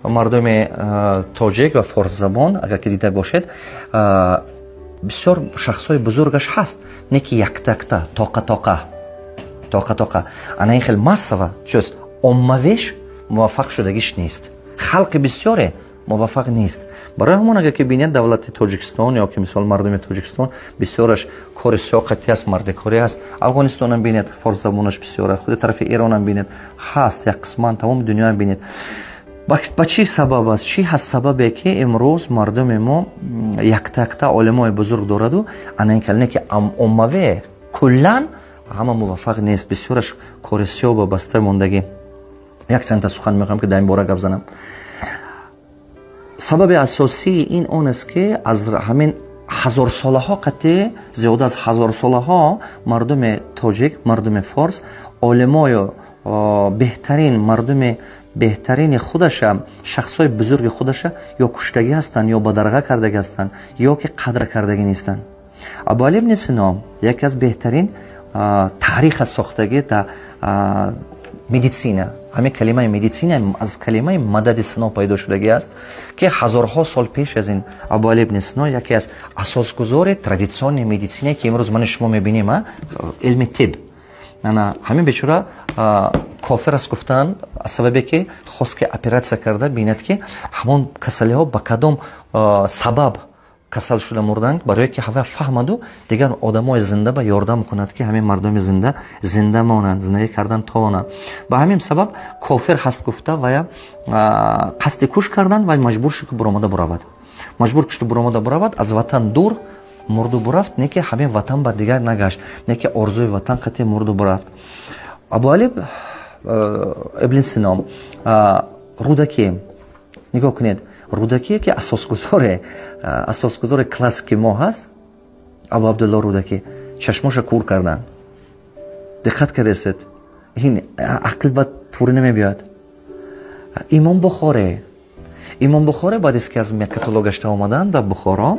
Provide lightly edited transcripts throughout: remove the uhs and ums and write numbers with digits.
мардуми тоҷик ва форсзабон агар ки дида бошед бисёр шахсҳои бузургаш ҳаст, не ки якта тоқа ана ин хел массава чӯст оммавиш муваффақ шудагиш нест, халқи бисёре муваффақ нест. барои ҳамон агар ки бинед давлати Тоҷикистон ё ки мисол мардуми Тоҷикистон бисёраш кори соқати аст, мардикорӣ аст. Афғонистонам бинед форсзабонаш бисёр аст, худи тарафи Иронам бинед ҳаст, як қисман тамоми дунёам бинед. ба чӣ сабаб аст? Чӣ ҳаст сабабе ки имрӯз мардуми мо якта олимои бузург дораду ана ин калне ки оммаве куллан ҳама муваффақ нест, бисёраш кори сиёба баста мондагӣ. як чанд та сухан мехоҳам ки дар ин бора гап занам. сабаби асосии ин он аст ки аз ҳамин ҳазорсолаҳо қати зиёда аз ҳазорсолаҳо мардуми тоҷик, мардуми форс олимою беҳтарин мардуми беҳтарини худаша, шахсҳои бузурги худаша ё куштагӣ ҳастанд, ё бадарға кардагӣ ҳастанд, ё ки қадр кардагӣ нестанд. Абу Али ибн Сино яке аз беҳтарин таърих аст сохтагӣ дар медисина. ҳамин калимаи медисина аз калимаи мадади Сино пайдо шудагӣ аст ки ҳазорҳо сол пеш аз ин Абу Али ибн Сино яке аз асосгузори традитсиони медисине ки имрӯз мани шумо мебинем, илми тиб. ҳамин бечора кофир аст гуфтан аз сабабе ки хост ки оператсия карда бинад ки ҳамон касалиҳо ба кадом сабаб касал шуда мурданд, барое ки ҳава фаҳмаду дигар одамои зинда ба ёрдам кунад ки ҳамин мардуми зинда монанд, зиндагӣ кардан тавонанд. ба ҳамин сабаб кофир ҳаст гуфта вая қасди куш кардан вай маҷбур шуд ки буромада буравад. Маҷбур шуд буромада буравад, аз ватан дур мурду бурафт, не ки ҳамин ватан ба дигар нагашт, не ки орзуи ватан қати мурду бурафт. Абу Али ибн Сино рӯдакӣ нигоҳ кунед, рӯдакие ки асосгузори классики мо ҳаст, Абу Абдулло Рӯдакӣ чашмоша кур кардан. диққат кардесед, ин ақл ба турӣ намебиёд. Имом Бухорӣ баъд аз ки аз Меккатулло гашта омаданд ба Бухоро,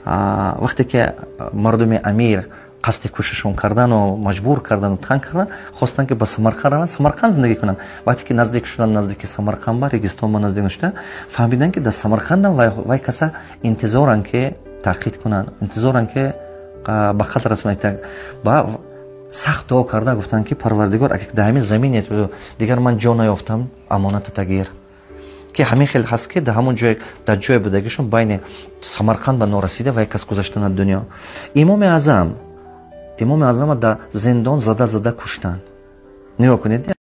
вақте ки мардуми амир қасди кушашон кардану маҷбур кардану танг кардан, хостанд ки ба Самарқанд раванд, Самарқанд зиндагӣ кунанд. вақте ки наздик шуданд наздики Самарқанд ба Регистон ба наздик шуда, фаҳмиданд ки дар Самарқандам вай каса интизоранд ки таъқид кунанд, интизоранд ки ба қатл расонанд. ба сахт дуо карда гуфтанд ки Парвардигор, агар дар ҳамин замине дигар ман ҷо наёфтам, амоната тагир ки ҳамин хел ҳаст ки дар ҳамон ҷое дар ҷои будагишон байни Самарқанд ба норасида ва як кас гузаштан аз дунё. Имоми Аъзам дар зиндон зада куштанд. нигоҳ кунед.